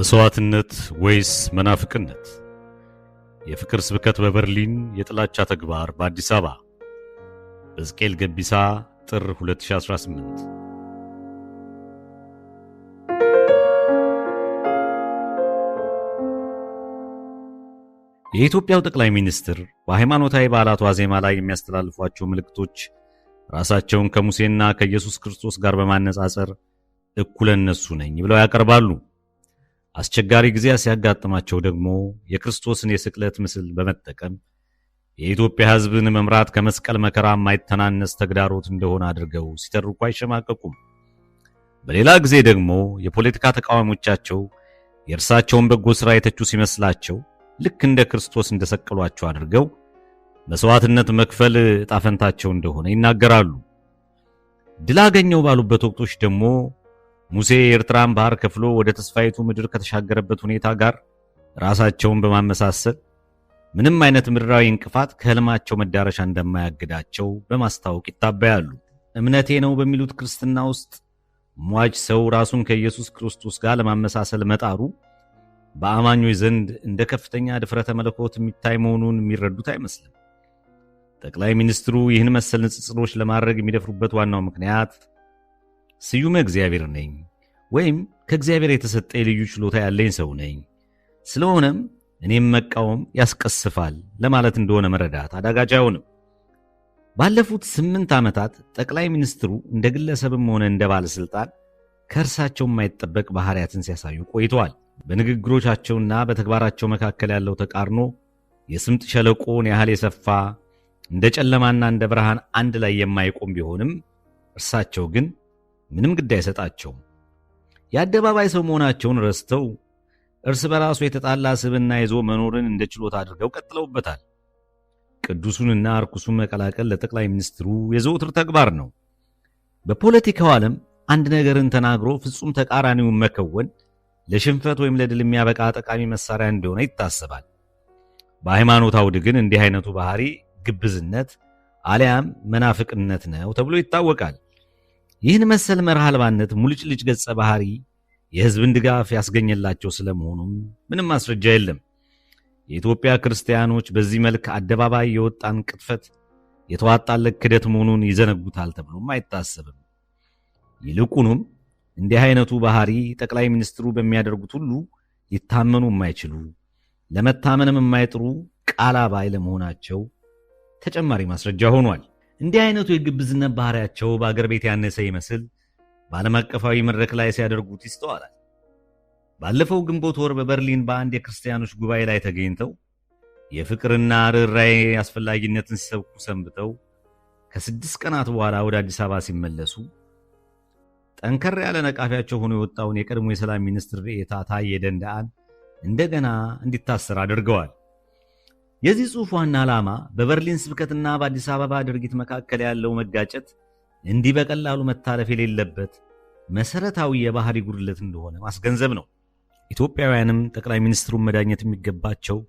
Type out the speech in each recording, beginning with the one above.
መስዋዕትነት ወይስ መናፍቅነት? የፍቅር ስብከት በበርሊን፣ የጥላቻ ተግባር በአዲስ አበባ። በሕዝቅኤል ገቢሳ ጥር 2018። የኢትዮጵያው ጠቅላይ ሚኒስትር በሃይማኖታዊ በዓላት ዋዜማ ላይ የሚያስተላልፏቸው መልእክቶች ራሳቸውን ከሙሴና ከኢየሱስ ክርስቶስ ጋር በማነጻጸር እኩለ እነሱ ነኝ ብለው ያቀርባሉ። አስቸጋሪ ጊዜ ሲያጋጥማቸው ደግሞ የክርስቶስን የስቅለት ምስል በመጠቀም የኢትዮጵያ ሕዝብን መምራት ከመስቀል መከራ የማይተናነስ ተግዳሮት እንደሆነ አድርገው ሲተርኩ አይሸማቀቁም። በሌላ ጊዜ ደግሞ የፖለቲካ ተቃዋሚዎቻቸው የእርሳቸውን በጎ ሥራ የተቹ ሲመስላቸው ልክ እንደ ክርስቶስ እንደሰቀሏቸው አድርገው መስዋዕትነት መክፈል ዕጣ ፈንታቸው እንደሆነ ይናገራሉ። ድል አገኘው ባሉበት ወቅቶች ደግሞ ሙሴ የኤርትራን ባህር ከፍሎ ወደ ተስፋይቱ ምድር ከተሻገረበት ሁኔታ ጋር ራሳቸውን በማመሳሰል ምንም አይነት ምድራዊ እንቅፋት ከህልማቸው መዳረሻ እንደማያግዳቸው በማስታወቅ ይታበያሉ። እምነቴ ነው በሚሉት ክርስትና ውስጥ ሟች ሰው ራሱን ከኢየሱስ ክርስቶስ ጋር ለማመሳሰል መጣሩ በአማኞች ዘንድ እንደ ከፍተኛ ድፍረተ መለኮት የሚታይ መሆኑን የሚረዱት አይመስልም። ጠቅላይ ሚኒስትሩ ይህን መሰል ንጽጽሮች ለማድረግ የሚደፍሩበት ዋናው ምክንያት ስዩመ እግዚአብሔር ነኝ ወይም ከእግዚአብሔር የተሰጠ ልዩ ችሎታ ያለኝ ሰው ነኝ፣ ስለሆነም እኔም መቃወም ያስቀስፋል ለማለት እንደሆነ መረዳት አዳጋች አይሆንም። ባለፉት 8 ዓመታት ጠቅላይ ሚኒስትሩ እንደ ግለሰብም ሆነ እንደ ባለስልጣን ከእርሳቸው የማይጠበቅ ባህሪያትን ሲያሳዩ ቆይተዋል። በንግግሮቻቸውና በተግባራቸው መካከል ያለው ተቃርኖ የስምጥ ሸለቆን ያህል የሰፋ እንደ ጨለማና እንደ ብርሃን አንድ ላይ የማይቆም ቢሆንም እርሳቸው ግን ምንም ግድ አይሰጣቸውም። የአደባባይ ሰው መሆናቸውን ረስተው እርስ በራሱ የተጣላ ስብዕና ይዞ መኖርን እንደ ችሎታ አድርገው ቀጥለውበታል። ቅዱሱንና ርኩሱን መቀላቀል ለጠቅላይ ሚኒስትሩ የዘውትር ተግባር ነው። በፖለቲካው ዓለም አንድ ነገርን ተናግሮ ፍጹም ተቃራኒውን መከወን ለሽንፈት ወይም ለድል የሚያበቃ ጠቃሚ መሳሪያ እንደሆነ ይታሰባል። በሃይማኖት አውድ ግን እንዲህ አይነቱ ባህሪ ግብዝነት አሊያም መናፍቅነት ነው ተብሎ ይታወቃል። ይህን መሰል መርህ አልባነት ሙልጭልጭ ገጸ ባህሪ የሕዝብን ድጋፍ ያስገኘላቸው ስለመሆኑም ምንም ማስረጃ የለም። የኢትዮጵያ ክርስቲያኖች በዚህ መልክ አደባባይ የወጣን ቅጥፈት የተዋጣለት ክደት መሆኑን ይዘነጉታል ተብሎም አይታሰብም። ይልቁንም እንዲህ አይነቱ ባህሪ ጠቅላይ ሚኒስትሩ በሚያደርጉት ሁሉ ሊታመኑ የማይችሉ ለመታመንም የማይጥሩ ቃል አባይ ለመሆናቸው ተጨማሪ ማስረጃ ሆኗል። እንዲህ አይነቱ የግብዝነት ባህሪያቸው በአገር ቤት ያነሰ ይመስል በዓለም አቀፋዊ መድረክ ላይ ሲያደርጉት ይስተዋላል። ባለፈው ግንቦት ወር በበርሊን በአንድ የክርስቲያኖች ጉባኤ ላይ ተገኝተው የፍቅርና ርኅራኄ አስፈላጊነትን ሲሰብኩ ሰንብተው ከ6 ቀናት በኋላ ወደ አዲስ አበባ ሲመለሱ ጠንከር ያለ ነቃፊያቸው ሆኖ የወጣውን የቀድሞ የሰላም ሚኒስትር ዴኤታ ታዬ ደንደአን እንደገና እንዲታሰር አድርገዋል። የዚህ ጽሑፍ ዋና ዓላማ በበርሊን ስብከትና በአዲስ አበባ ድርጊት መካከል ያለው መጋጨት እንዲህ በቀላሉ መታለፍ የሌለበት መሰረታዊ የባህሪ ጉድለት እንደሆነ ማስገንዘብ ነው። ኢትዮጵያውያንም ጠቅላይ ሚኒስትሩን መዳኘት የሚገባቸው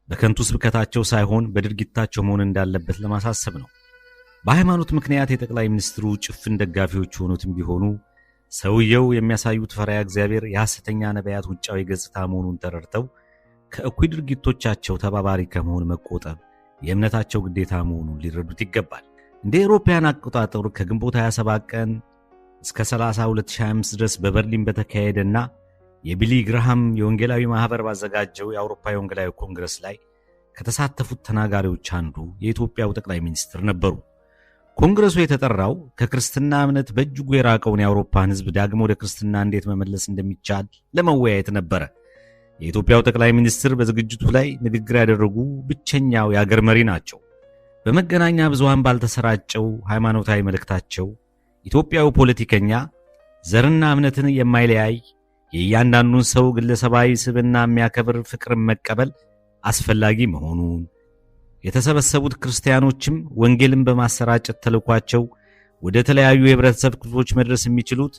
በከንቱ ስብከታቸው ሳይሆን በድርጊታቸው መሆን እንዳለበት ለማሳሰብ ነው። በሃይማኖት ምክንያት የጠቅላይ ሚኒስትሩ ጭፍን ደጋፊዎች ሆኑትም ቢሆኑ ሰውየው የሚያሳዩት ፈሪሃ እግዚአብሔር የሐሰተኛ ነቢያት ውጫዊ ገጽታ መሆኑን ተረድተው ከእኩይ ድርጊቶቻቸው ተባባሪ ከመሆን መቆጠብ የእምነታቸው ግዴታ መሆኑን ሊረዱት ይገባል። እንደ አውሮፓውያን አቆጣጠር ከግንቦት 27 ቀን እስከ 30 2025 ድረስ በበርሊን በተካሄደና የቢሊ ግርሃም የወንጌላዊ ማህበር ባዘጋጀው የአውሮፓ የወንጌላዊ ኮንግረስ ላይ ከተሳተፉት ተናጋሪዎች አንዱ የኢትዮጵያው ጠቅላይ ሚኒስትር ነበሩ። ኮንግረሱ የተጠራው ከክርስትና እምነት በእጅጉ የራቀውን የአውሮፓን ሕዝብ ዳግሞ ወደ ክርስትና እንዴት መመለስ እንደሚቻል ለመወያየት ነበረ። የኢትዮጵያው ጠቅላይ ሚኒስትር በዝግጅቱ ላይ ንግግር ያደረጉ ብቸኛው የአገር መሪ ናቸው። በመገናኛ ብዙሃን ባልተሰራጨው ሃይማኖታዊ መልእክታቸው ኢትዮጵያዊ ፖለቲከኛ ዘርና እምነትን የማይለያይ የእያንዳንዱን ሰው ግለሰባዊ ስብዕና የሚያከብር ፍቅርን መቀበል አስፈላጊ መሆኑን፣ የተሰበሰቡት ክርስቲያኖችም ወንጌልን በማሰራጨት ተልኳቸው ወደ ተለያዩ የህብረተሰብ ክፍሎች መድረስ የሚችሉት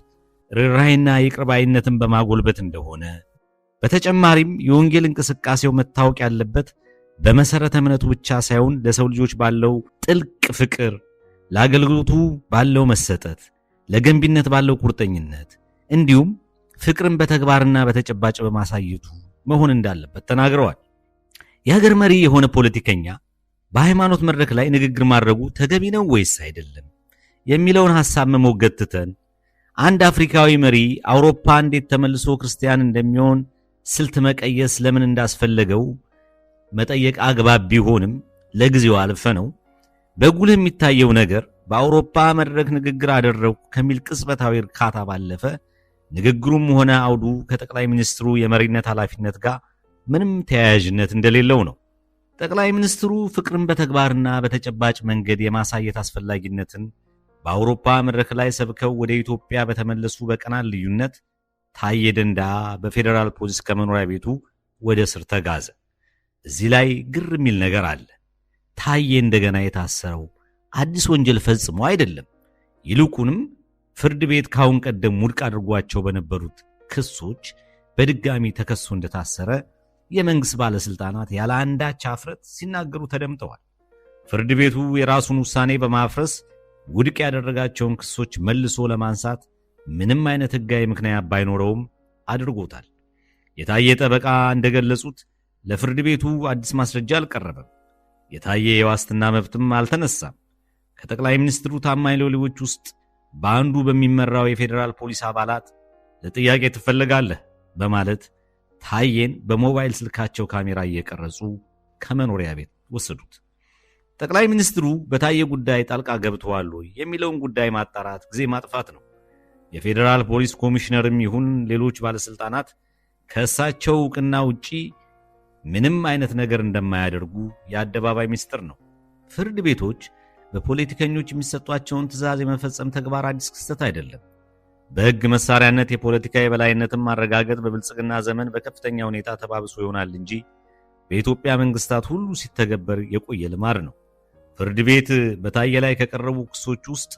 ርኅራኄና ይቅር ባይነትን በማጎልበት እንደሆነ፣ በተጨማሪም የወንጌል እንቅስቃሴው መታወቅ ያለበት በመሰረተ እምነቱ ብቻ ሳይሆን ለሰው ልጆች ባለው ጥልቅ ፍቅር፣ ለአገልግሎቱ ባለው መሰጠት፣ ለገንቢነት ባለው ቁርጠኝነት እንዲሁም ፍቅርን በተግባርና በተጨባጭ በማሳየቱ መሆን እንዳለበት ተናግረዋል። የሀገር መሪ የሆነ ፖለቲከኛ በሃይማኖት መድረክ ላይ ንግግር ማድረጉ ተገቢ ነው ወይስ አይደለም የሚለውን ሐሳብ መሞገት ትተን አንድ አፍሪካዊ መሪ አውሮፓ እንዴት ተመልሶ ክርስቲያን እንደሚሆን ስልት መቀየስ ለምን እንዳስፈለገው መጠየቅ አግባብ ቢሆንም ለጊዜው አልፈነው በጉልህ የሚታየው ነገር በአውሮፓ መድረክ ንግግር አደረጉ ከሚል ቅጽበታዊ እርካታ ባለፈ ንግግሩም ሆነ አውዱ ከጠቅላይ ሚኒስትሩ የመሪነት ኃላፊነት ጋር ምንም ተያያዥነት እንደሌለው ነው። ጠቅላይ ሚኒስትሩ ፍቅርን በተግባርና በተጨባጭ መንገድ የማሳየት አስፈላጊነትን በአውሮፓ መድረክ ላይ ሰብከው ወደ ኢትዮጵያ በተመለሱ በቀናት ልዩነት ታዬ ደንደዓ በፌዴራል ፖሊስ ከመኖሪያ ቤቱ ወደ እስር ተጋዘ። እዚህ ላይ ግር የሚል ነገር አለ። ታዬ እንደገና የታሰረው አዲስ ወንጀል ፈጽሞ አይደለም። ይልቁንም ፍርድ ቤት ካሁን ቀደም ውድቅ አድርጓቸው በነበሩት ክሶች በድጋሚ ተከሶ እንደታሰረ የመንግስት ባለስልጣናት ያለ አንዳች አፍረት ሲናገሩ ተደምጠዋል። ፍርድ ቤቱ የራሱን ውሳኔ በማፍረስ ውድቅ ያደረጋቸውን ክሶች መልሶ ለማንሳት ምንም አይነት ህጋዊ ምክንያት ባይኖረውም አድርጎታል። የታዬ ጠበቃ እንደገለጹት ለፍርድ ቤቱ አዲስ ማስረጃ አልቀረበም። የታዬ የዋስትና መብትም አልተነሳም። ከጠቅላይ ሚኒስትሩ ታማኝ ሎሌዎች ውስጥ በአንዱ በሚመራው የፌዴራል ፖሊስ አባላት ለጥያቄ ትፈልጋለህ በማለት ታዬን በሞባይል ስልካቸው ካሜራ እየቀረጹ ከመኖሪያ ቤት ወሰዱት። ጠቅላይ ሚኒስትሩ በታዬ ጉዳይ ጣልቃ ገብተዋል የሚለውን ጉዳይ ማጣራት ጊዜ ማጥፋት ነው። የፌዴራል ፖሊስ ኮሚሽነርም ይሁን ሌሎች ባለስልጣናት ከእሳቸው ዕውቅና ውጪ ምንም አይነት ነገር እንደማያደርጉ የአደባባይ ምስጢር ነው። ፍርድ ቤቶች በፖለቲከኞች የሚሰጧቸውን ትዕዛዝ የመፈጸም ተግባር አዲስ ክስተት አይደለም። በሕግ መሳሪያነት የፖለቲካ የበላይነትን ማረጋገጥ በብልጽግና ዘመን በከፍተኛ ሁኔታ ተባብሶ ይሆናል እንጂ በኢትዮጵያ መንግስታት ሁሉ ሲተገበር የቆየ ልማድ ነው። ፍርድ ቤት በታዬ ላይ ከቀረቡ ክሶች ውስጥ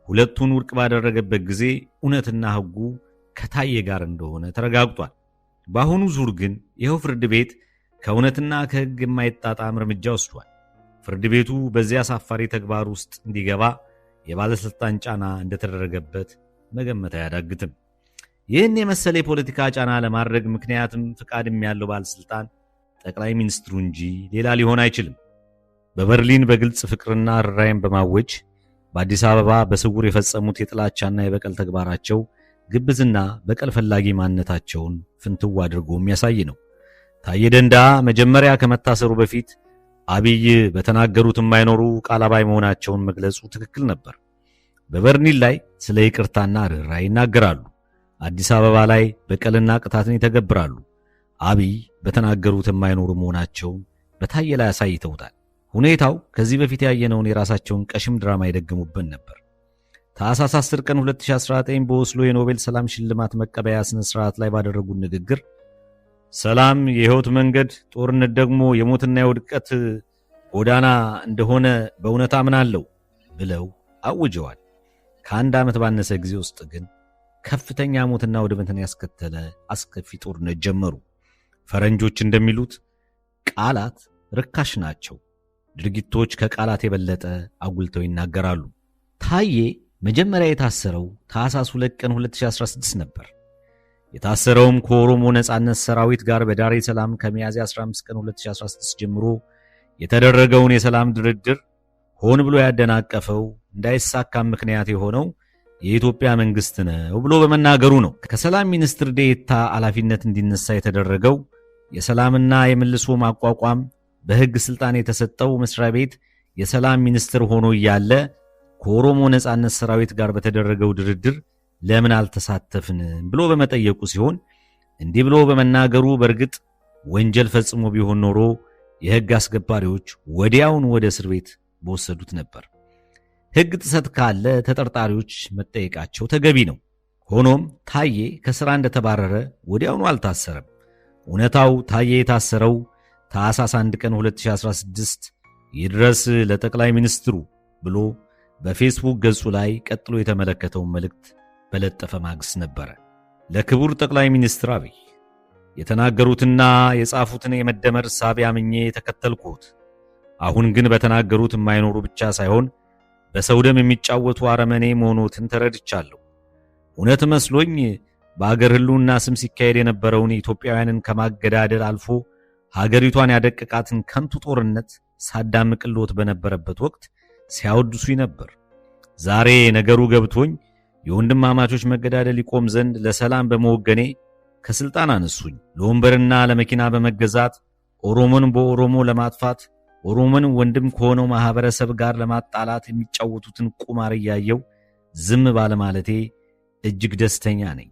ሁለቱን ውድቅ ባደረገበት ጊዜ እውነትና ሕጉ ከታዬ ጋር እንደሆነ ተረጋግጧል። በአሁኑ ዙር ግን ይኸው ፍርድ ቤት ከእውነትና ከሕግ የማይጣጣም እርምጃ ወስዷል። ፍርድ ቤቱ በዚያ አሳፋሪ ተግባር ውስጥ እንዲገባ የባለስልጣን ጫና እንደተደረገበት መገመት አያዳግትም። ይህን የመሰለ የፖለቲካ ጫና ለማድረግ ምክንያትም ፍቃድም ያለው ባለስልጣን ጠቅላይ ሚኒስትሩ እንጂ ሌላ ሊሆን አይችልም። በበርሊን በግልጽ ፍቅርና ርራይን በማወጅ በአዲስ አበባ በስውር የፈጸሙት የጥላቻና የበቀል ተግባራቸው ግብዝና በቀል ፈላጊ ማንነታቸውን ፍንትው አድርጎ የሚያሳይ ነው። ታዬ ደንደዓ መጀመሪያ ከመታሰሩ በፊት አብይ በተናገሩት የማይኖሩ ቃል አባይ መሆናቸውን መግለጹ ትክክል ነበር። በበርሊን ላይ ስለ ይቅርታና ርኅራኄ ይናገራሉ። አዲስ አበባ ላይ በቀልና ቅጣትን ይተገብራሉ። አብይ በተናገሩት የማይኖሩ መሆናቸውን በታዬ ላይ አሳይተውታል። ሁኔታው ከዚህ በፊት ያየነውን የራሳቸውን ቀሽም ድራማ ይደግሙበት ነበር። ታኅሳስ 10 ቀን 2019 በኦስሎ የኖቤል ሰላም ሽልማት መቀበያ ስነ ስርዓት ላይ ባደረጉት ንግግር ሰላም የህይወት መንገድ፣ ጦርነት ደግሞ የሞትና የውድቀት ጎዳና እንደሆነ በእውነት አምናለሁ ብለው አውጀዋል። ከአንድ ዓመት ባነሰ ጊዜ ውስጥ ግን ከፍተኛ ሞትና ውድመትን ያስከተለ አስከፊ ጦርነት ጀመሩ። ፈረንጆች እንደሚሉት ቃላት ርካሽ ናቸው፣ ድርጊቶች ከቃላት የበለጠ አጉልተው ይናገራሉ። ታዬ መጀመሪያ የታሰረው ታኅሳስ 2 ቀን 2016 ነበር። የታሰረውም ከኦሮሞ ነጻነት ሰራዊት ጋር በዳሬ ሰላም ከሚያዝያ 15 ቀን 2016 ጀምሮ የተደረገውን የሰላም ድርድር ሆን ብሎ ያደናቀፈው እንዳይሳካም ምክንያት የሆነው የኢትዮጵያ መንግስት ነው ብሎ በመናገሩ ነው። ከሰላም ሚኒስትር ዴኤታ ኃላፊነት እንዲነሳ የተደረገው የሰላምና የመልሶ ማቋቋም በሕግ ስልጣን የተሰጠው መስሪያ ቤት የሰላም ሚኒስትር ሆኖ እያለ ከኦሮሞ ነጻነት ሰራዊት ጋር በተደረገው ድርድር ለምን አልተሳተፍንም ብሎ በመጠየቁ ሲሆን እንዲህ ብሎ በመናገሩ በእርግጥ ወንጀል ፈጽሞ ቢሆን ኖሮ የሕግ አስከባሪዎች ወዲያውን ወደ እስር ቤት በወሰዱት ነበር። ሕግ ጥሰት ካለ ተጠርጣሪዎች መጠየቃቸው ተገቢ ነው። ሆኖም ታዬ ከሥራ እንደተባረረ ወዲያውኑ አልታሰረም። እውነታው ታዬ የታሰረው ታኅሳስ 1 ቀን 2016 ይድረስ ለጠቅላይ ሚኒስትሩ ብሎ በፌስቡክ ገጹ ላይ ቀጥሎ የተመለከተውን መልእክት በለጠፈ ማግስት ነበረ። ለክቡር ጠቅላይ ሚኒስትር አብይ የተናገሩትና የጻፉትን የመደመር ሳቢ አምኜ ተከተልኩት። አሁን ግን በተናገሩት የማይኖሩ ብቻ ሳይሆን በሰው ደም የሚጫወቱ አረመኔ መሆኖትን ተረድቻለሁ። እውነት መስሎኝ በአገር ህልውና ስም ሲካሄድ የነበረውን ኢትዮጵያውያንን ከማገዳደል አልፎ ሀገሪቷን ያደቀቃትን ከንቱ ጦርነት ሳዳምቅልዎት በነበረበት ወቅት ሲያወድሱኝ ነበር። ዛሬ ነገሩ ገብቶኝ የወንድማማቾች መገዳደል ይቆም ዘንድ ለሰላም በመወገኔ ከስልጣን አነሱኝ። ለወንበርና ለመኪና በመገዛት ኦሮሞን በኦሮሞ ለማጥፋት ኦሮሞን ወንድም ከሆነው ማህበረሰብ ጋር ለማጣላት የሚጫወቱትን ቁማር እያየው ዝም ባለማለቴ እጅግ ደስተኛ ነኝ።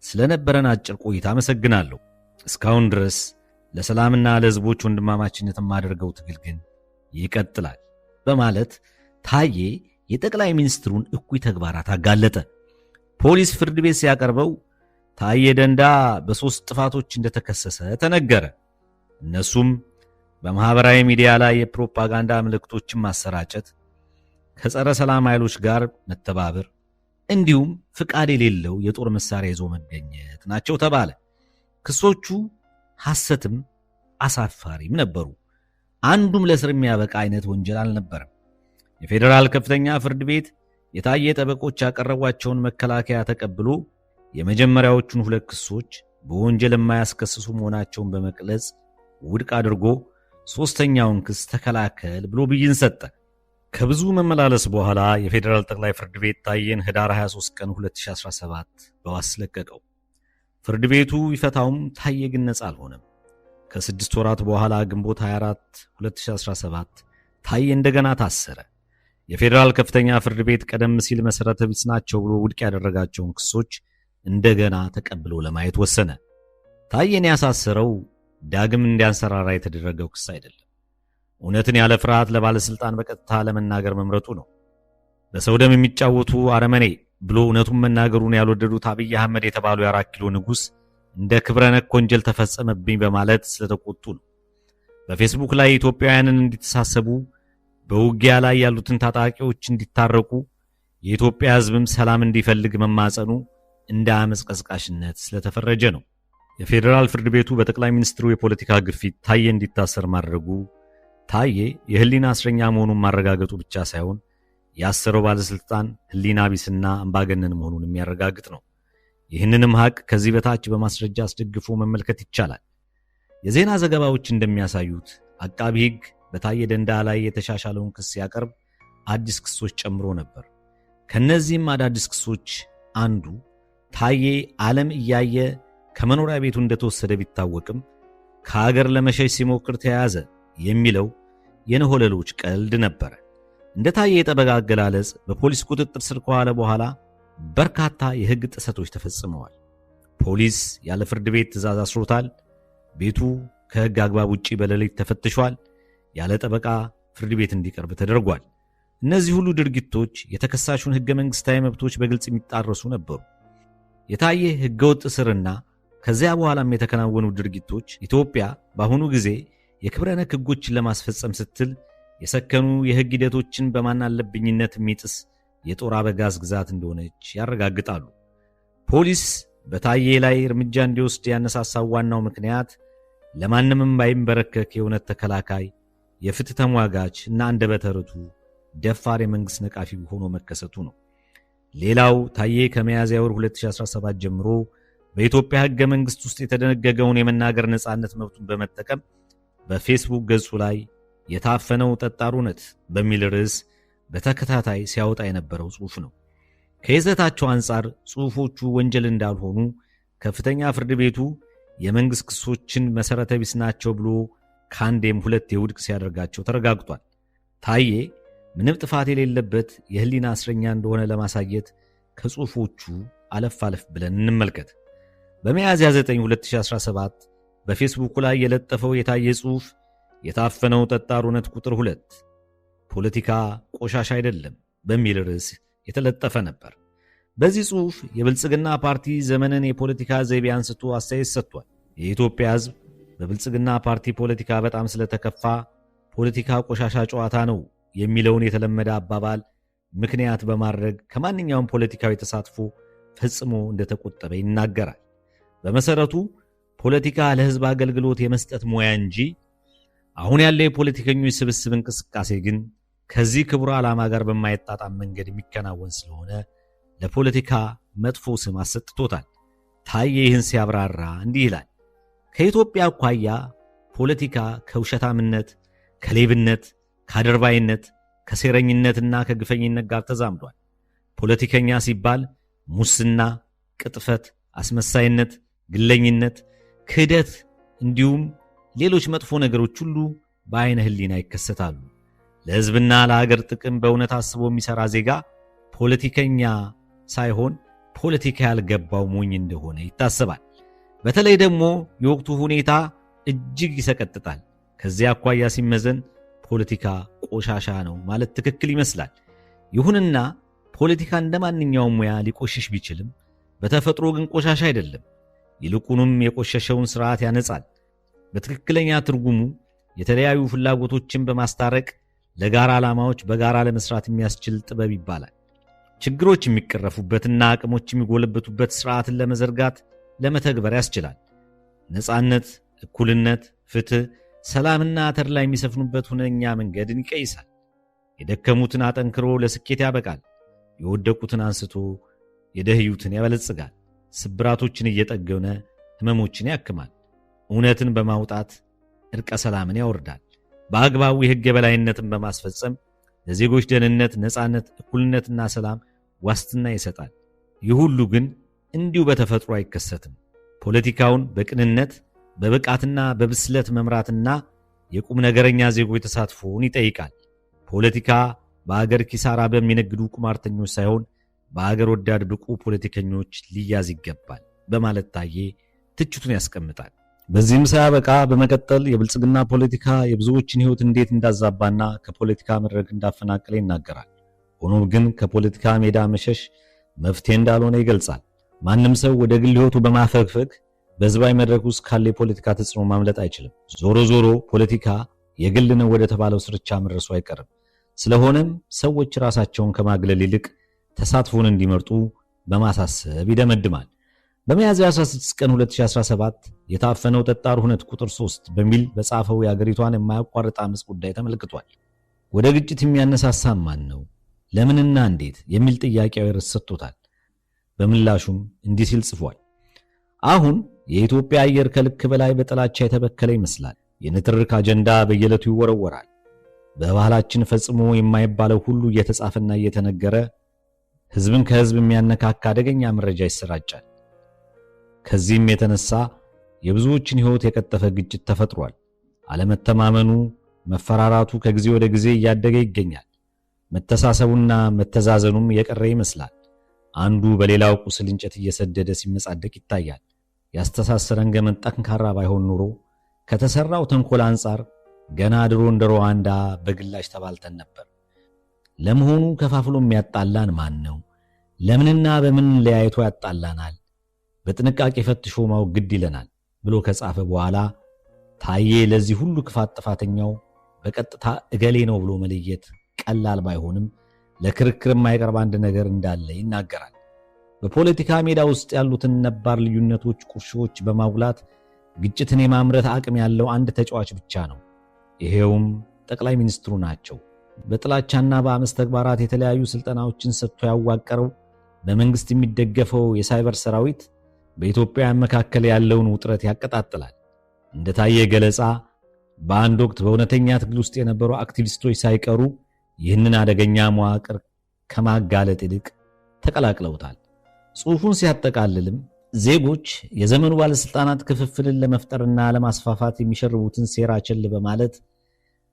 ስለነበረን አጭር ቆይታ አመሰግናለሁ። እስካሁን ድረስ ለሰላምና ለህዝቦች ወንድማማችነት የማደርገው ትግል ግን ይቀጥላል በማለት ታዬ የጠቅላይ ሚኒስትሩን እኩይ ተግባራት አጋለጠ። ፖሊስ ፍርድ ቤት ሲያቀርበው ታዬ ደንዳ በ3 ጥፋቶች እንደተከሰሰ ተነገረ። እነሱም በማህበራዊ ሚዲያ ላይ የፕሮፓጋንዳ ምልክቶችን ማሰራጨት፣ ከጸረ ሰላም ኃይሎች ጋር መተባበር እንዲሁም ፍቃድ የሌለው የጦር መሳሪያ ይዞ መገኘት ናቸው ተባለ። ክሶቹ ሐሰትም አሳፋሪም ነበሩ። አንዱም ለእስር የሚያበቃ አይነት ወንጀል አልነበረም። የፌዴራል ከፍተኛ ፍርድ ቤት የታዬ ጠበቆች ያቀረቧቸውን መከላከያ ተቀብሎ የመጀመሪያዎቹን 2 ክሶች በወንጀል የማያስከስሱ መሆናቸውን በመግለጽ ውድቅ አድርጎ 3ኛውን ክስ ተከላከል ብሎ ብይን ሰጠ። ከብዙ መመላለስ በኋላ የፌዴራል ጠቅላይ ፍርድ ቤት ታዬን ህዳር 23 ቀን 2017 በዋስ ለቀቀው። ፍርድ ቤቱ ይፈታውም ታዬ ግን ነጻ አልሆነም። ከ6 ወራት በኋላ ግንቦት 24 2017 ታዬ እንደገና ታሰረ። የፌዴራል ከፍተኛ ፍርድ ቤት ቀደም ሲል መሰረተ ቢስ ናቸው ብሎ ውድቅ ያደረጋቸውን ክሶች እንደገና ተቀብሎ ለማየት ወሰነ። ታዬን ያሳሰረው ዳግም እንዲያንሰራራ የተደረገው ክስ አይደለም። እውነትን ያለ ፍርሃት ለባለስልጣን በቀጥታ ለመናገር መምረጡ ነው። በሰው ደም የሚጫወቱ አረመኔ ብሎ እውነቱን መናገሩን ያልወደዱት አብይ አህመድ የተባሉ የ4 ኪሎ ንጉሥ እንደ ክብረ ነክ ወንጀል ተፈጸመብኝ በማለት ስለተቆጡ ነው። በፌስቡክ ላይ ኢትዮጵያውያንን እንዲተሳሰቡ፣ በውጊያ ላይ ያሉትን ታጣቂዎች እንዲታረቁ፣ የኢትዮጵያ ሕዝብም ሰላም እንዲፈልግ መማጸኑ እንደ አመጽ ቀስቃሽነት ስለተፈረጀ ነው። የፌዴራል ፍርድ ቤቱ በጠቅላይ ሚኒስትሩ የፖለቲካ ግፊት ታዬ እንዲታሰር ማድረጉ ታዬ የህሊና እስረኛ መሆኑን ማረጋገጡ ብቻ ሳይሆን ያሰረው ባለስልጣን ህሊና ቢስና አምባገነን መሆኑን የሚያረጋግጥ ነው። ይህንንም ሀቅ ከዚህ በታች በማስረጃ አስደግፎ መመልከት ይቻላል። የዜና ዘገባዎች እንደሚያሳዩት አቃቢ ሕግ በታዬ ደንዳ ላይ የተሻሻለውን ክስ ሲያቀርብ አዲስ ክሶች ጨምሮ ነበር። ከነዚህም አዳዲስ ክሶች አንዱ ታዬ ዓለም እያየ ከመኖሪያ ቤቱ እንደተወሰደ ቢታወቅም ከሀገር ለመሸሽ ሲሞክር ተያዘ የሚለው የነሆለሎች ቀልድ ነበረ። እንደ ታዬ የጠበቃ አገላለጽ በፖሊስ ቁጥጥር ስር ከዋለ በኋላ በርካታ የህግ ጥሰቶች ተፈጽመዋል። ፖሊስ ያለ ፍርድ ቤት ትዕዛዝ አስሮታል። ቤቱ ከህግ አግባብ ውጪ በሌሊት ተፈትሿል። ያለ ጠበቃ ፍርድ ቤት እንዲቀርብ ተደርጓል። እነዚህ ሁሉ ድርጊቶች የተከሳሹን ህገ መንግስታዊ መብቶች በግልጽ የሚጣረሱ ነበሩ። የታዬ ህገወጥ እስርና ከዚያ በኋላም የተከናወኑ ድርጊቶች ኢትዮጵያ በአሁኑ ጊዜ የክብረ ነክ ህጎችን ለማስፈጸም ስትል የሰከኑ የህግ ሂደቶችን በማናለብኝነት የሚጥስ የጦር አበጋዝ ግዛት እንደሆነች ያረጋግጣሉ። ፖሊስ በታዬ ላይ እርምጃ እንዲወስድ ያነሳሳው ዋናው ምክንያት ለማንም የማይንበረከክ የእውነት ተከላካይ፣ የፍትህ ተሟጋች እና አንደበተ ርቱዕ ደፋር የመንግስት ነቃፊ ሆኖ መከሰቱ ነው። ሌላው ታዬ ከሚያዝያ ወር 2017 ጀምሮ በኢትዮጵያ ህገ መንግስት ውስጥ የተደነገገውን የመናገር ነጻነት መብቱን በመጠቀም በፌስቡክ ገጹ ላይ የታፈነው ጠጣር እውነት በሚል ርዕስ በተከታታይ ሲያወጣ የነበረው ጽሑፍ ነው። ከይዘታቸው አንጻር ጽሑፎቹ ወንጀል እንዳልሆኑ ከፍተኛ ፍርድ ቤቱ የመንግስት ክሶችን መሰረተ ቢስ ናቸው ብሎ ከአንዴም 2 ውድቅ ሲያደርጋቸው ተረጋግጧል። ታዬ ምንም ጥፋት የሌለበት የህሊና እስረኛ እንደሆነ ለማሳየት ከጽሑፎቹ አለፍ አለፍ ብለን እንመልከት። በሚያዝያ 9 2017 በፌስቡክ ላይ የለጠፈው የታዬ ጽሑፍ የታፈነው ጠጣር እውነት ቁጥር 2 ፖለቲካ ቆሻሻ አይደለም በሚል ርዕስ የተለጠፈ ነበር። በዚህ ጽሑፍ የብልጽግና ፓርቲ ዘመንን የፖለቲካ ዘይቤ አንስቶ አስተያየት ሰጥቷል። የኢትዮጵያ ሕዝብ በብልጽግና ፓርቲ ፖለቲካ በጣም ስለተከፋ ፖለቲካ ቆሻሻ ጨዋታ ነው የሚለውን የተለመደ አባባል ምክንያት በማድረግ ከማንኛውም ፖለቲካዊ ተሳትፎ ፈጽሞ እንደተቆጠበ ይናገራል። በመሰረቱ ፖለቲካ ለሕዝብ አገልግሎት የመስጠት ሙያ እንጂ አሁን ያለ የፖለቲከኞች ስብስብ እንቅስቃሴ ግን ከዚህ ክቡር ዓላማ ጋር በማይጣጣም መንገድ የሚከናወን ስለሆነ ለፖለቲካ መጥፎ ስም አሰጥቶታል። ታዬ ይህን ሲያብራራ እንዲህ ይላል። ከኢትዮጵያ አኳያ ፖለቲካ ከውሸታምነት፣ ከሌብነት፣ ከአድርባይነት፣ ከሴረኝነትና ከግፈኝነት ጋር ተዛምዷል። ፖለቲከኛ ሲባል ሙስና፣ ቅጥፈት፣ አስመሳይነት፣ ግለኝነት፣ ክህደት እንዲሁም ሌሎች መጥፎ ነገሮች ሁሉ በአይነ ህሊና ይከሰታሉ። ለሕዝብና ለሀገር ጥቅም በእውነት አስቦ የሚሠራ ዜጋ ፖለቲከኛ ሳይሆን ፖለቲካ ያልገባው ሞኝ እንደሆነ ይታሰባል። በተለይ ደግሞ የወቅቱ ሁኔታ እጅግ ይሰቀጥጣል። ከዚያ አኳያ ሲመዘን ፖለቲካ ቆሻሻ ነው ማለት ትክክል ይመስላል። ይሁንና ፖለቲካ እንደ ማንኛውም ሙያ ሊቆሽሽ ቢችልም በተፈጥሮ ግን ቆሻሻ አይደለም። ይልቁንም የቆሸሸውን ስርዓት ያነጻል። በትክክለኛ ትርጉሙ የተለያዩ ፍላጎቶችን በማስታረቅ ለጋራ ዓላማዎች በጋራ ለመስራት የሚያስችል ጥበብ ይባላል። ችግሮች የሚቀረፉበትና አቅሞች የሚጎለበቱበት ስርዓትን ለመዘርጋት ለመተግበር ያስችላል። ነጻነት፣ እኩልነት፣ ፍትህ፣ ሰላምና ተድላ የሚሰፍኑበት ሁነኛ መንገድን ይቀይሳል። የደከሙትን አጠንክሮ ለስኬት ያበቃል። የወደቁትን አንስቶ የደህዩትን ያበለጽጋል። ስብራቶችን እየጠገነ ህመሞችን ያክማል። እውነትን በማውጣት እርቀ ሰላምን ያወርዳል። በአግባቡ የሕግ የበላይነትን በማስፈጸም ለዜጎች ደህንነት፣ ነጻነት፣ እኩልነትና ሰላም ዋስትና ይሰጣል። ይህ ሁሉ ግን እንዲሁ በተፈጥሮ አይከሰትም። ፖለቲካውን በቅንነት በብቃትና በብስለት መምራትና የቁም ነገረኛ ዜጎች ተሳትፎን ይጠይቃል። ፖለቲካ በአገር ኪሳራ በሚነግዱ ቁማርተኞች ሳይሆን በአገር ወዳድ ብቁ ፖለቲከኞች ሊያዝ ይገባል በማለት ታዬ ትችቱን ያስቀምጣል። በዚህም ሳያበቃ በመቀጠል የብልጽግና ፖለቲካ የብዙዎችን ሕይወት እንዴት እንዳዛባና ከፖለቲካ መድረክ እንዳፈናቀለ ይናገራል። ሆኖም ግን ከፖለቲካ ሜዳ መሸሽ መፍትሄ እንዳልሆነ ይገልጻል። ማንም ሰው ወደ ግል ሕይወቱ በማፈግፈግ በሕዝባዊ መድረክ ውስጥ ካለ የፖለቲካ ተጽዕኖ ማምለጥ አይችልም። ዞሮ ዞሮ ፖለቲካ የግል ነው ወደ ተባለው ስርቻ መድረሱ አይቀርም። ስለሆነም ሰዎች ራሳቸውን ከማግለል ይልቅ ተሳትፎን እንዲመርጡ በማሳሰብ ይደመድማል። በሚያዝያ 16 ቀን 2017 የታፈነው ጠጣር ሁነት ቁጥር 3 በሚል በጻፈው የአገሪቷን የማያቋርጥ አመጽ ጉዳይ ተመልክቷል። ወደ ግጭት የሚያነሳሳ ማን ነው? ለምንና እንዴት? የሚል ጥያቄያዊ ርዕስ ሰጥቶታል። በምላሹም እንዲህ ሲል ጽፏል። አሁን የኢትዮጵያ አየር ከልክ በላይ በጥላቻ የተበከለ ይመስላል። የንትርክ አጀንዳ በየዕለቱ ይወረወራል። በባህላችን ፈጽሞ የማይባለው ሁሉ እየተጻፈና እየተነገረ ሕዝብን ከሕዝብ የሚያነካካ አደገኛ መረጃ ይሰራጫል። ከዚህም የተነሳ የብዙዎችን ሕይወት የቀጠፈ ግጭት ተፈጥሯል። አለመተማመኑ፣ መፈራራቱ ከጊዜ ወደ ጊዜ እያደገ ይገኛል። መተሳሰቡና መተዛዘኑም የቀረ ይመስላል። አንዱ በሌላው ቁስል እንጨት እየሰደደ ሲመጻደቅ ይታያል። ያስተሳሰረን ገመድ ጠንካራ ባይሆን ኖሮ ከተሰራው ተንኮል አንጻር ገና ድሮ እንደ ሩዋንዳ በግላሽ ተባልተን ነበር። ለመሆኑ ከፋፍሎ የሚያጣላን ማን ነው? ለምንና በምን ለያይቶ ያጣላናል? በጥንቃቄ ፈትሾ ማወቅ ግድ ይለናል ብሎ ከጻፈ በኋላ ታዬ ለዚህ ሁሉ ክፋት ጥፋተኛው በቀጥታ እገሌ ነው ብሎ መለየት ቀላል ባይሆንም ለክርክር የማይቀርብ አንድ ነገር እንዳለ ይናገራል። በፖለቲካ ሜዳ ውስጥ ያሉትን ነባር ልዩነቶች፣ ቁርሾች በማጉላት ግጭትን የማምረት አቅም ያለው አንድ ተጫዋች ብቻ ነው። ይሄውም ጠቅላይ ሚኒስትሩ ናቸው። በጥላቻና በአመፅ ተግባራት የተለያዩ ስልጠናዎችን ሰጥቶ ያዋቀረው በመንግስት የሚደገፈው የሳይበር ሰራዊት በኢትዮጵያውያን መካከል ያለውን ውጥረት ያቀጣጥላል። እንደ ታዬ ገለጻ በአንድ ወቅት በእውነተኛ ትግል ውስጥ የነበሩ አክቲቪስቶች ሳይቀሩ ይህንን አደገኛ መዋቅር ከማጋለጥ ይልቅ ተቀላቅለውታል። ጽሑፉን ሲያጠቃልልም ዜጎች የዘመኑ ባለስልጣናት ክፍፍልን ለመፍጠርና ለማስፋፋት የሚሸርቡትን ሴራ ቸል በማለት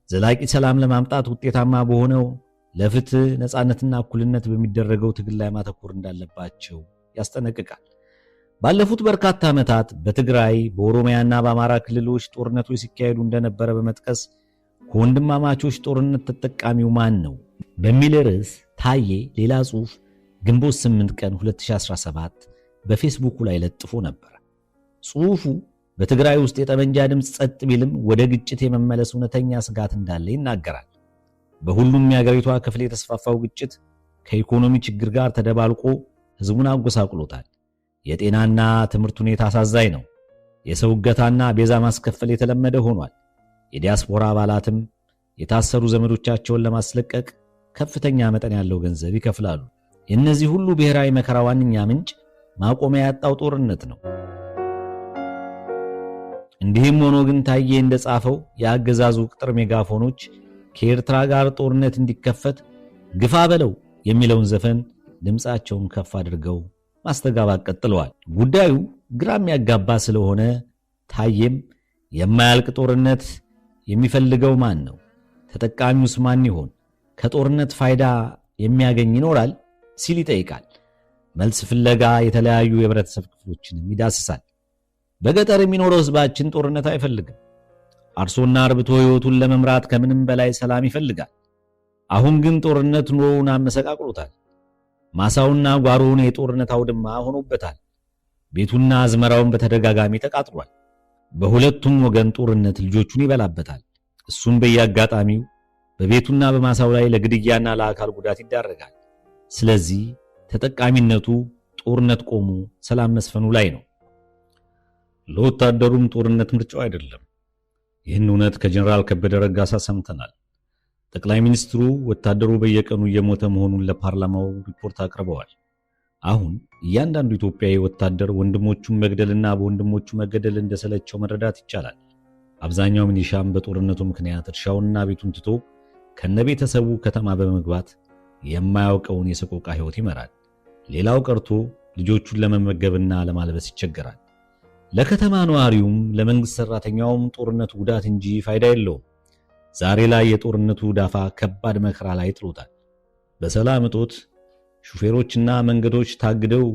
ዘላቂ ሰላም ለማምጣት ውጤታማ በሆነው ለፍትህ ነጻነትና እኩልነት በሚደረገው ትግል ላይ ማተኮር እንዳለባቸው ያስጠነቅቃል። ባለፉት በርካታ ዓመታት በትግራይ በኦሮሚያና በአማራ ክልሎች ጦርነቶች ሲካሄዱ እንደነበረ በመጥቀስ ከወንድማማቾች ጦርነት ተጠቃሚው ማን ነው በሚል ርዕስ ታዬ ሌላ ጽሑፍ ግንቦት 8 ቀን 2017 በፌስቡኩ ላይ ለጥፎ ነበር። ጽሑፉ በትግራይ ውስጥ የጠመንጃ ድምፅ ጸጥ ቢልም ወደ ግጭት የመመለስ እውነተኛ ስጋት እንዳለ ይናገራል። በሁሉም የአገሪቷ ክፍል የተስፋፋው ግጭት ከኢኮኖሚ ችግር ጋር ተደባልቆ ሕዝቡን አጎሳቅሎታል። የጤናና ትምህርት ሁኔታ አሳዛኝ ነው። የሰው እገታና ቤዛ ማስከፈል የተለመደ ሆኗል። የዲያስፖራ አባላትም የታሰሩ ዘመዶቻቸውን ለማስለቀቅ ከፍተኛ መጠን ያለው ገንዘብ ይከፍላሉ። የእነዚህ ሁሉ ብሔራዊ መከራ ዋነኛ ምንጭ ማቆሚያ ያጣው ጦርነት ነው። እንዲህም ሆኖ ግን ታዬ እንደጻፈው የአገዛዙ ቅጥር ሜጋፎኖች ከኤርትራ ጋር ጦርነት እንዲከፈት ግፋ በለው የሚለውን ዘፈን ድምፃቸውን ከፍ አድርገው ማስተጋባት ቀጥለዋል። ጉዳዩ ግራም ያጋባ ስለሆነ ታዬም የማያልቅ ጦርነት የሚፈልገው ማን ነው? ተጠቃሚውስ ማን ይሆን? ከጦርነት ፋይዳ የሚያገኝ ይኖራል ሲል ይጠይቃል። መልስ ፍለጋ የተለያዩ የህብረተሰብ ክፍሎችንም ይዳስሳል። በገጠር የሚኖረው ህዝባችን ጦርነት አይፈልግም። አርሶና አርብቶ ህይወቱን ለመምራት ከምንም በላይ ሰላም ይፈልጋል። አሁን ግን ጦርነት ኑሮውን አመሰቃቅሎታል። ማሳውና ጓሮውን የጦርነት አውድማ ሆኖበታል። ቤቱና አዝመራውን በተደጋጋሚ ተቃጥሏል። በሁለቱም ወገን ጦርነት ልጆቹን ይበላበታል። እሱም በየአጋጣሚው በቤቱና በማሳው ላይ ለግድያና ለአካል ጉዳት ይዳረጋል። ስለዚህ ተጠቃሚነቱ ጦርነት ቆሞ ሰላም መስፈኑ ላይ ነው። ለወታደሩም ጦርነት ምርጫው አይደለም። ይህን እውነት ከጀነራል ከበደ ረጋሳ ሰምተናል። ጠቅላይ ሚኒስትሩ ወታደሩ በየቀኑ እየሞተ መሆኑን ለፓርላማው ሪፖርት አቅርበዋል። አሁን እያንዳንዱ ኢትዮጵያዊ ወታደር ወንድሞቹን መግደልና በወንድሞቹ መገደል እንደሰለቸው መረዳት ይቻላል። አብዛኛው ሚሊሻም በጦርነቱ ምክንያት እርሻውንና ቤቱን ትቶ ከነቤተሰቡ ከተማ በመግባት የማያውቀውን የሰቆቃ ሕይወት ይመራል። ሌላው ቀርቶ ልጆቹን ለመመገብና ለማልበስ ይቸገራል። ለከተማ ነዋሪውም ለመንግስት ሰራተኛውም ጦርነቱ ጉዳት እንጂ ፋይዳ የለውም። ዛሬ ላይ የጦርነቱ ዳፋ ከባድ መከራ ላይ ጥሎታል። በሰላም እጦት ሹፌሮችና መንገዶች ታግደው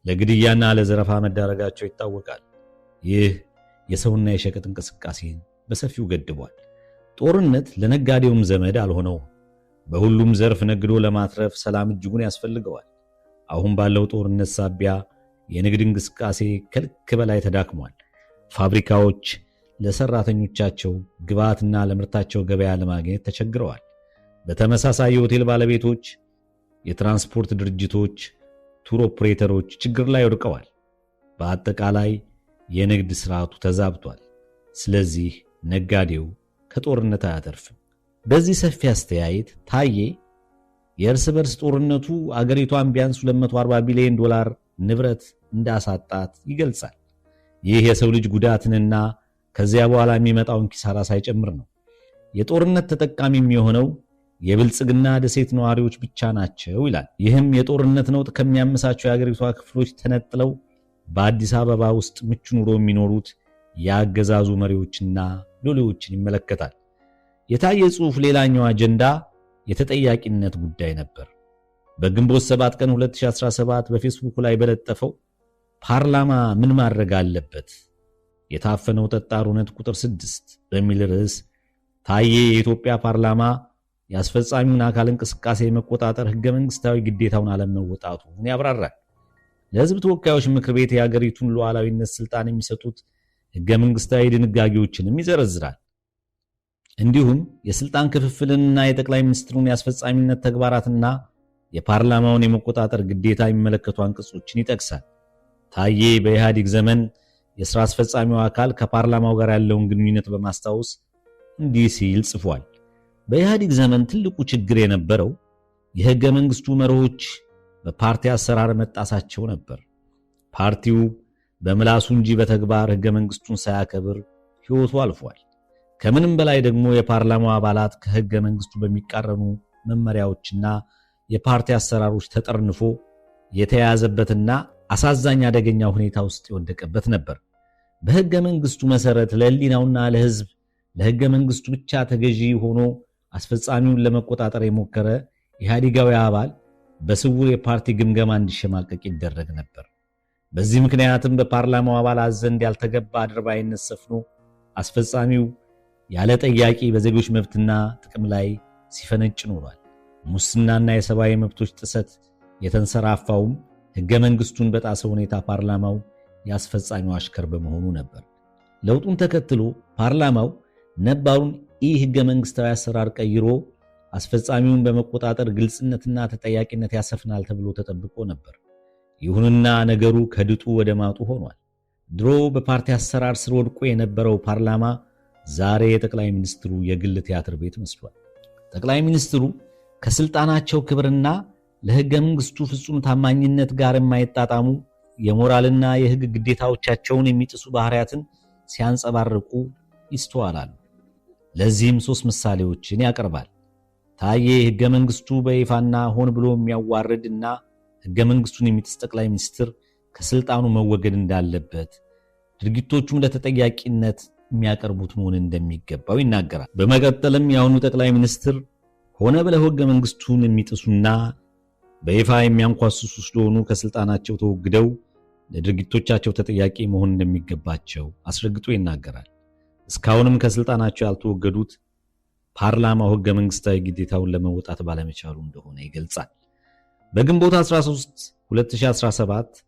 ለግድያና ለዘረፋ መዳረጋቸው ይታወቃል። ይህ የሰውና የሸቀጥ እንቅስቃሴን በሰፊው ገድቧል። ጦርነት ለነጋዴውም ዘመድ አልሆነው። በሁሉም ዘርፍ ነግዶ ለማትረፍ ሰላም እጅጉን ያስፈልገዋል። አሁን ባለው ጦርነት ሳቢያ የንግድ እንቅስቃሴ ከልክ በላይ ተዳክሟል። ፋብሪካዎች ለሰራተኞቻቸው ግብዓትና ለምርታቸው ገበያ ለማግኘት ተቸግረዋል። በተመሳሳይ የሆቴል ባለቤቶች፣ የትራንስፖርት ድርጅቶች፣ ቱር ኦፕሬተሮች ችግር ላይ ወድቀዋል። በአጠቃላይ የንግድ ስርዓቱ ተዛብቷል። ስለዚህ ነጋዴው ከጦርነት አያተርፍም። በዚህ ሰፊ አስተያየት ታዬ የእርስ በርስ ጦርነቱ አገሪቷን ቢያንስ 240 ቢሊዮን ዶላር ንብረት እንዳሳጣት ይገልጻል። ይህ የሰው ልጅ ጉዳትንና ከዚያ በኋላ የሚመጣውን ኪሳራ ሳይጨምር ነው። የጦርነት ተጠቃሚ የሚሆነው የብልጽግና ደሴት ነዋሪዎች ብቻ ናቸው ይላል። ይህም የጦርነት ነውጥ ከሚያመሳቸው የአገሪቷ ክፍሎች ተነጥለው በአዲስ አበባ ውስጥ ምቹ ኑሮ የሚኖሩት የአገዛዙ መሪዎችና ሎሌዎችን ይመለከታል። የታየ ጽሑፍ ሌላኛው አጀንዳ የተጠያቂነት ጉዳይ ነበር። በግንቦት 7 ቀን 2017 በፌስቡክ ላይ በለጠፈው ፓርላማ ምን ማድረግ አለበት? የታፈነው ጠጣር እውነት ቁጥር 6 በሚል ርዕስ ታዬ የኢትዮጵያ ፓርላማ የአስፈጻሚውን አካል እንቅስቃሴ መቆጣጠር ህገ መንግስታዊ ግዴታውን አለመወጣቱን ያብራራል። ለህዝብ ተወካዮች ምክር ቤት የሀገሪቱን ሉዓላዊነት ስልጣን የሚሰጡት ህገ መንግስታዊ ድንጋጌዎችንም ይዘረዝራል። እንዲሁም የስልጣን ክፍፍልንና የጠቅላይ ሚኒስትሩን የአስፈጻሚነት ተግባራትና የፓርላማውን የመቆጣጠር ግዴታ የሚመለከቱ አንቀጾችን ይጠቅሳል። ታዬ በኢህአዴግ ዘመን የሥራ አስፈጻሚው አካል ከፓርላማው ጋር ያለውን ግንኙነት በማስታወስ እንዲህ ሲል ጽፏል። በኢህአዴግ ዘመን ትልቁ ችግር የነበረው የህገ መንግስቱ መርሆች በፓርቲ አሰራር መጣሳቸው ነበር። ፓርቲው በምላሱ እንጂ በተግባር ህገ መንግስቱን ሳያከብር ሕይወቱ አልፏል። ከምንም በላይ ደግሞ የፓርላማው አባላት ከህገ መንግስቱ በሚቃረኑ መመሪያዎችና የፓርቲ አሰራሮች ተጠርንፎ የተያያዘበትና አሳዛኝ አደገኛ ሁኔታ ውስጥ የወደቀበት ነበር። በህገ መንግስቱ መሰረት ለህሊናውና ለህዝብ ለህገ መንግስቱ ብቻ ተገዢ ሆኖ አስፈጻሚውን ለመቆጣጠር የሞከረ ኢህአዴጋዊ አባል በስውር የፓርቲ ግምገማ እንዲሸማቀቅ ይደረግ ነበር። በዚህ ምክንያትም በፓርላማው አባላት ዘንድ ያልተገባ አድርባይነት ሰፍኖ አስፈጻሚው ያለ ጠያቂ በዜጎች መብትና ጥቅም ላይ ሲፈነጭ ኖሯል። ሙስናና የሰብአዊ መብቶች ጥሰት የተንሰራፋውም ህገ መንግስቱን በጣሰ ሁኔታ ፓርላማው ያስፈጻሚው አሽከር በመሆኑ ነበር። ለውጡን ተከትሎ ፓርላማው ነባሩን ህገ መንግስታዊ አሰራር ቀይሮ አስፈጻሚውን በመቆጣጠር ግልጽነትና ተጠያቂነት ያሰፍናል ተብሎ ተጠብቆ ነበር። ይሁንና ነገሩ ከድጡ ወደ ማጡ ሆኗል። ድሮ በፓርቲ አሰራር ስር ወድቆ የነበረው ፓርላማ ዛሬ የጠቅላይ ሚኒስትሩ የግል ቲያትር ቤት መስሏል። ጠቅላይ ሚኒስትሩ ከስልጣናቸው ክብርና ለህገ መንግስቱ ፍጹም ታማኝነት ጋር የማይጣጣሙ የሞራልና የሕግ ግዴታዎቻቸውን የሚጥሱ ባህሪያትን ሲያንጸባርቁ ይስተዋላሉ። ለዚህም 3 ምሳሌዎችን ያቀርባል። ታዬ ሕገ መንግስቱ በይፋና ሆን ብሎ የሚያዋርድና ሕገ መንግስቱን የሚጥስ ጠቅላይ ሚኒስትር ከስልጣኑ መወገድ እንዳለበት፣ ድርጊቶቹም ለተጠያቂነት የሚያቀርቡት መሆን እንደሚገባው ይናገራል። በመቀጠልም የአሁኑ ጠቅላይ ሚኒስትር ሆነ ብለው ሕገ መንግስቱን የሚጥሱና በይፋ የሚያንኳስሱ ስለሆኑ ከስልጣናቸው ተወግደው ለድርጊቶቻቸው ተጠያቂ መሆን እንደሚገባቸው አስረግጦ ይናገራል። እስካሁንም ከስልጣናቸው ያልተወገዱት ፓርላማው ሕገ መንግስታዊ ግዴታውን ለመወጣት ባለመቻሉ እንደሆነ ይገልጻል። በግንቦት 13 2017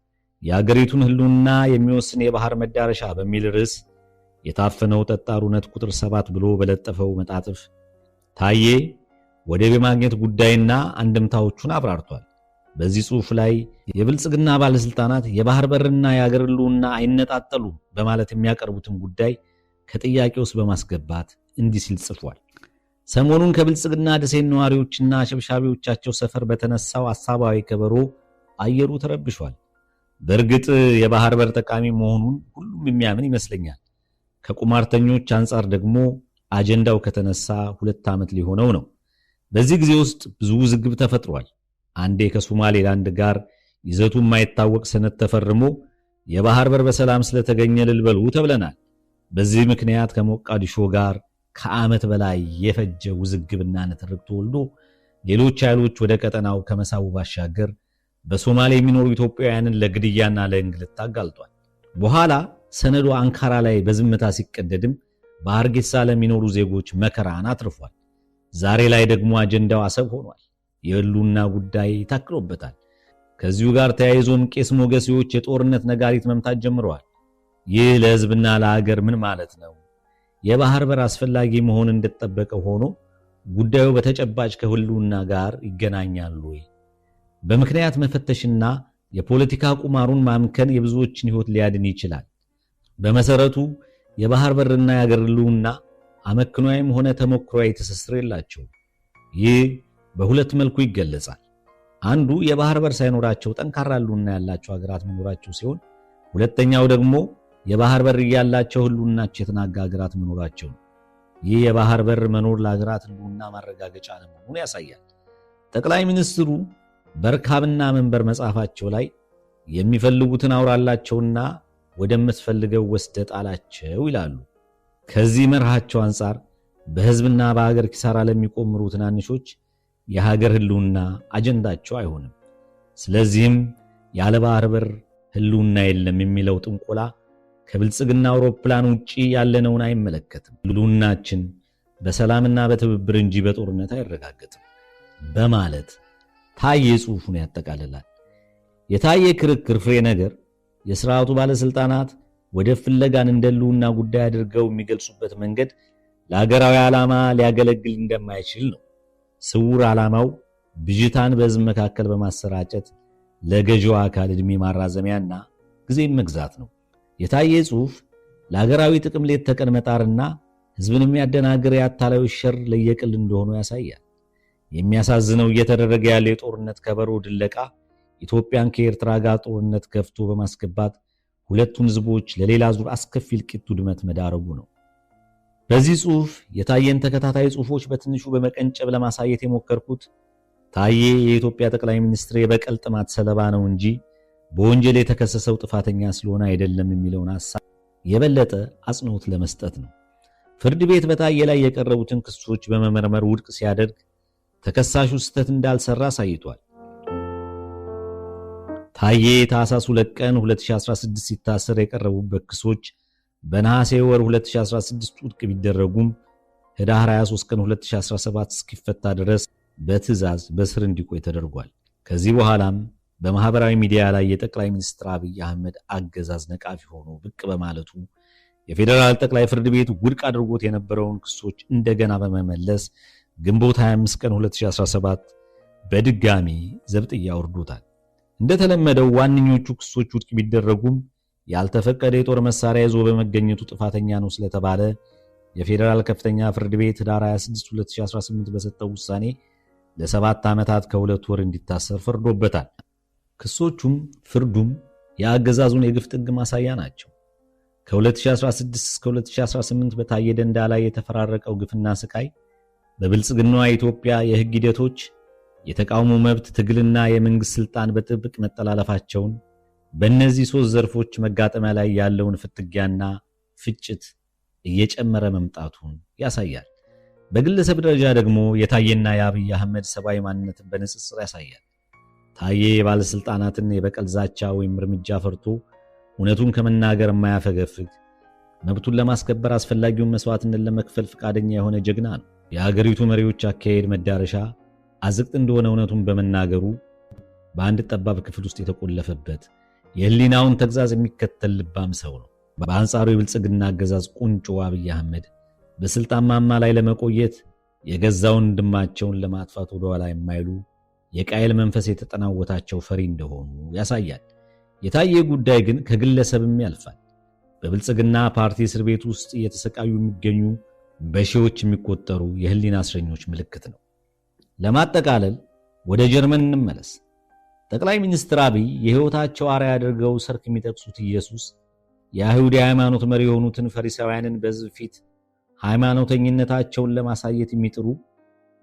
የአገሪቱን ህልውና የሚወስን የባህር መዳረሻ በሚል ርዕስ የታፈነው ጠጣር እውነት ቁጥር 7 ብሎ በለጠፈው መጣጥፍ ታዬ ወደብ የማግኘት ጉዳይና አንድምታዎቹን አብራርቷል። በዚህ ጽሑፍ ላይ የብልጽግና ባለስልጣናት የባህር በርና የአገር ህልውና አይነጣጠሉ በማለት የሚያቀርቡትን ጉዳይ ከጥያቄ ውስጥ በማስገባት እንዲህ ሲል ጽፏል። ሰሞኑን ከብልጽግና ደሴን ነዋሪዎችና ሸብሻቢዎቻቸው ሰፈር በተነሳው ሐሳባዊ ከበሮ አየሩ ተረብሿል። በእርግጥ የባህር በር ጠቃሚ መሆኑን ሁሉም የሚያምን ይመስለኛል። ከቁማርተኞች አንጻር ደግሞ አጀንዳው ከተነሳ 2 ዓመት ሊሆነው ነው። በዚህ ጊዜ ውስጥ ብዙ ውዝግብ ተፈጥሯል። አንዴ ከሶማሌላንድ ጋር ይዘቱ የማይታወቅ ሰነድ ተፈርሞ የባህር በር በሰላም ስለተገኘ ልልበሉ ተብለናል። በዚህ ምክንያት ከሞቃዲሾ ጋር ከዓመት በላይ የፈጀ ውዝግብና ንትርክ ተወልዶ ሌሎች ኃይሎች ወደ ቀጠናው ከመሳቡ ባሻገር በሶማሌ የሚኖሩ ኢትዮጵያውያንን ለግድያና ለእንግልት አጋልጧል። በኋላ ሰነዱ አንካራ ላይ በዝምታ ሲቀደድም በሐርጌሳ ለሚኖሩ ዜጎች መከራን አትርፏል። ዛሬ ላይ ደግሞ አጀንዳው አሰብ ሆኗል። የህልውና ጉዳይ ታክሎበታል። ከዚሁ ጋር ተያይዞም ቄስ ሞገሲዎች የጦርነት ነጋሪት መምታት ጀምረዋል። ይህ ለህዝብና ለሀገር ምን ማለት ነው? የባህር በር አስፈላጊ መሆን እንደተጠበቀ ሆኖ ጉዳዩ በተጨባጭ ከህልውና ጋር ይገናኛሉ ወይ? በምክንያት መፈተሽና የፖለቲካ ቁማሩን ማምከን የብዙዎችን ህይወት ሊያድን ይችላል። በመሰረቱ የባህር በርና የአገር ህልውና አመክንዮአዊም ሆነ ተሞክሯዊ ትስስር የላቸው። ይህ በሁለት መልኩ ይገለጻል። አንዱ የባህር በር ሳይኖራቸው ጠንካራ ህልውና ያላቸው ሀገራት መኖራቸው ሲሆን፣ ሁለተኛው ደግሞ የባህር በር ያላቸው ህልውናቸው የተናጋ ሀገራት መኖራቸው ነው። ይህ የባህር በር መኖር ለሀገራት ህልውና ማረጋገጫ ለመሆኑን ያሳያል። ጠቅላይ ሚኒስትሩ በርካብና መንበር መጻፋቸው ላይ የሚፈልጉትን አውራላቸውና ወደምትፈልገው ወስደ ጣላቸው ይላሉ። ከዚህ መርሃቸው አንጻር በህዝብና በሀገር ኪሳራ ለሚቆምሩ ትናንሾች የሀገር ህልውና አጀንዳቸው አይሆንም። ስለዚህም ያለ ባህር በር ህልውና የለም የሚለው ጥንቆላ ከብልጽግና አውሮፕላን ውጪ ያለነውን አይመለከትም። ህልውናችን በሰላምና በትብብር እንጂ በጦርነት አይረጋገጥም በማለት ታዬ ጽሑፉን ያጠቃልላል። የታዬ ክርክር ፍሬ ነገር የሥርዓቱ ባለስልጣናት ወደ ፍለጋን እንደ ህልውና ጉዳይ አድርገው የሚገልጹበት መንገድ ለሀገራዊ ዓላማ ሊያገለግል እንደማይችል ነው። ስውር ዓላማው ብዥታን በህዝብ መካከል በማሰራጨት ለገዢው አካል ዕድሜ ማራዘሚያና ጊዜ መግዛት ነው። የታዬ ጽሑፍ ለሀገራዊ ጥቅም ሌት ተቀን መጣርና ህዝብን የሚያደናግር የአታላዩ ሸር ለየቅል እንደሆነ ያሳያል። የሚያሳዝነው እየተደረገ ያለው የጦርነት ከበሮ ድለቃ ኢትዮጵያን ከኤርትራ ጋር ጦርነት ገፍቶ በማስገባት ሁለቱን ህዝቦች ለሌላ ዙር አስከፊ እልቂት ውድመት መዳረጉ ነው። በዚህ ጽሑፍ የታዬን ተከታታይ ጽሑፎች በትንሹ በመቀንጨብ ለማሳየት የሞከርኩት ታዬ የኢትዮጵያ ጠቅላይ ሚኒስትር የበቀል ጥማት ሰለባ ነው እንጂ በወንጀል የተከሰሰው ጥፋተኛ ስለሆነ አይደለም የሚለውን ሐሳብ የበለጠ አጽንዖት ለመስጠት ነው። ፍርድ ቤት በታዬ ላይ የቀረቡትን ክሶች በመመርመር ውድቅ ሲያደርግ ተከሳሹ ስህተት እንዳልሰራ አሳይቷል። ታዬ ታኅሳስ 2 ቀን 2016 ሲታሰር የቀረቡበት ክሶች በነሐሴ ወር 2016 ውድቅ ቢደረጉም ህዳር 23 ቀን 2017 እስኪፈታ ድረስ በትዕዛዝ በስር እንዲቆይ ተደርጓል። ከዚህ በኋላም በማህበራዊ ሚዲያ ላይ የጠቅላይ ሚኒስትር አብይ አህመድ አገዛዝ ነቃፊ ሆኖ ብቅ በማለቱ የፌዴራል ጠቅላይ ፍርድ ቤት ውድቅ አድርጎት የነበረውን ክሶች እንደገና በመመለስ ግንቦት 25 ቀን 2017 በድጋሚ ዘብጥያ አውርዶታል። እንደተለመደው ዋነኞቹ ክሶች ውድቅ ቢደረጉም ያልተፈቀደ የጦር መሳሪያ ይዞ በመገኘቱ ጥፋተኛ ነው ስለተባለ የፌዴራል ከፍተኛ ፍርድ ቤት ህዳር 26 2018 በሰጠው ውሳኔ ለ7 ዓመታት ከ2 ወር እንዲታሰር ፈርዶበታል። ክሶቹም ፍርዱም የአገዛዙን የግፍ ጥግ ማሳያ ናቸው። ከ2016 እስከ 2018 በታየ ደንዳ ላይ የተፈራረቀው ግፍና ስቃይ በብልጽግናዋ ኢትዮጵያ የሕግ ሂደቶች፣ የተቃውሞ መብት ትግልና የመንግስት ስልጣን በጥብቅ መጠላለፋቸውን በእነዚህ 3 ዘርፎች መጋጠሚያ ላይ ያለውን ፍትጊያና ፍጭት እየጨመረ መምጣቱን ያሳያል። በግለሰብ ደረጃ ደግሞ የታየና የአብይ አህመድ ሰብአዊ ማንነትን በንጽጽር ያሳያል። ታየ የባለስልጣናትን የበቀል ዛቻ ወይም እርምጃ ፈርቶ እውነቱን ከመናገር የማያፈገፍግ፣ መብቱን ለማስከበር አስፈላጊውን መስዋዕትነት ለመክፈል ፈቃደኛ የሆነ ጀግና ነው። የሀገሪቱ መሪዎች አካሄድ መዳረሻ አዝቅጥ እንደሆነ እውነቱን በመናገሩ በአንድ ጠባብ ክፍል ውስጥ የተቆለፈበት የህሊናውን ተግዛዝ የሚከተል ልባም ሰው ነው። በአንጻሩ የብልጽግና አገዛዝ ቁንጮ አብይ አህመድ በስልጣን ማማ ላይ ለመቆየት የገዛውን ወንድማቸውን ለማጥፋት ወደ ኋላ የማይሉ የቃየል መንፈስ የተጠናወታቸው ፈሪ እንደሆኑ ያሳያል። የታየ ጉዳይ ግን ከግለሰብም ያልፋል። በብልጽግና ፓርቲ እስር ቤት ውስጥ እየተሰቃዩ የሚገኙ በሺዎች የሚቆጠሩ የህሊና እስረኞች ምልክት ነው። ለማጠቃለል ወደ ጀርመን እንመለስ። ጠቅላይ ሚኒስትር አብይ የህይወታቸው አርአያ አድርገው ሰርክ የሚጠቅሱት ኢየሱስ የአይሁድ የሃይማኖት መሪ የሆኑትን ፈሪሳውያንን በሕዝብ ፊት ሃይማኖተኝነታቸውን ለማሳየት የሚጥሩ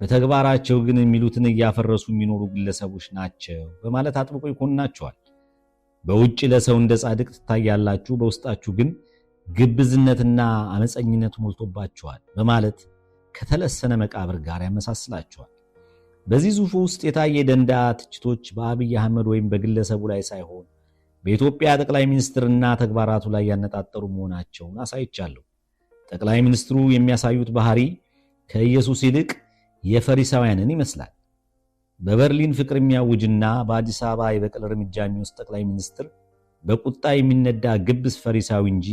በተግባራቸው ግን የሚሉትን እያፈረሱ የሚኖሩ ግለሰቦች ናቸው በማለት አጥብቆ ይኮንናቸዋል። በውጭ ለሰው እንደ ጻድቅ ትታያላችሁ፣ በውስጣችሁ ግን ግብዝነትና አመፀኝነት ሞልቶባችኋል በማለት ከተለሰነ መቃብር ጋር ያመሳስላቸዋል። በዚህ ጽሑፍ ውስጥ የታየ ደንዳ ትችቶች በአብይ አህመድ ወይም በግለሰቡ ላይ ሳይሆን በኢትዮጵያ ጠቅላይ ሚኒስትርና ተግባራቱ ላይ ያነጣጠሩ መሆናቸውን አሳይቻለሁ። ጠቅላይ ሚኒስትሩ የሚያሳዩት ባህሪ ከኢየሱስ ይልቅ የፈሪሳውያንን ይመስላል። በበርሊን ፍቅር የሚያውጅና በአዲስ አበባ የበቀል እርምጃ የሚወስድ ጠቅላይ ሚኒስትር በቁጣ የሚነዳ ግብስ ፈሪሳዊ እንጂ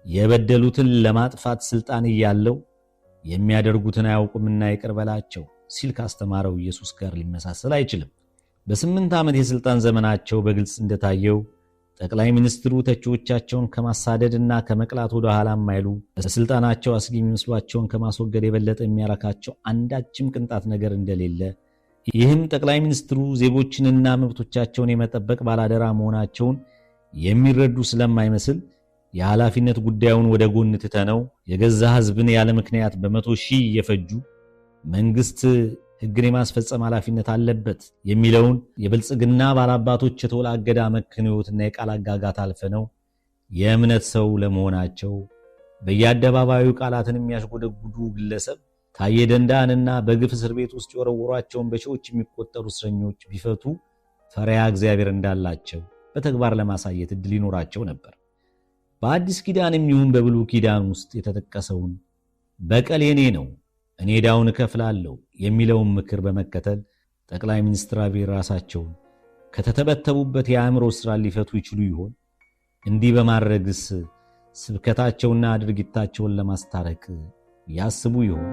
የበደሉትን ለማጥፋት ስልጣን እያለው የሚያደርጉትን አያውቁምና ይቅር በላቸው ሲል ካስተማረው ኢየሱስ ጋር ሊመሳሰል አይችልም። በ8 ዓመት የስልጣን ዘመናቸው በግልጽ እንደታየው ጠቅላይ ሚኒስትሩ ተቺዎቻቸውን ከማሳደድና ከመቅላት ወደ ኋላ ማይሉ፣ በስልጣናቸው አስጊ የሚመስሏቸውን ከማስወገድ የበለጠ የሚያረካቸው አንዳችም ቅንጣት ነገር እንደሌለ፣ ይህም ጠቅላይ ሚኒስትሩ ዜጎችንና መብቶቻቸውን የመጠበቅ ባላደራ መሆናቸውን የሚረዱ ስለማይመስል የኃላፊነት ጉዳዩን ወደ ጎን ትተነው የገዛ ሕዝብን ያለ ምክንያት በመቶ ሺህ እየፈጁ መንግስት ሕግን የማስፈጸም ኃላፊነት አለበት የሚለውን የብልጽግና ባላባቶች የተወላገደ አመክንዮትና የቃል አጋጋት አልፈነው የእምነት ሰው ለመሆናቸው በየአደባባዩ ቃላትን የሚያሽጎደጉዱ ግለሰብ ታየ ደንዳንና በግፍ እስር ቤት ውስጥ የወረወሯቸውን በሺዎች የሚቆጠሩ እስረኞች ቢፈቱ ፈሪሃ እግዚአብሔር እንዳላቸው በተግባር ለማሳየት እድል ይኖራቸው ነበር። በአዲስ ኪዳንም ይሁን በብሉይ ኪዳን ውስጥ የተጠቀሰውን በቀል የኔ ነው እኔ ዕዳውን እከፍላለሁ የሚለውን ምክር በመከተል ጠቅላይ ሚኒስትር አብይ ራሳቸውን ከተተበተቡበት የአእምሮ ስራ ሊፈቱ ይችሉ ይሆን? እንዲህ በማድረግስ ስብከታቸውና ድርጊታቸውን ለማስታረቅ ያስቡ ይሆን?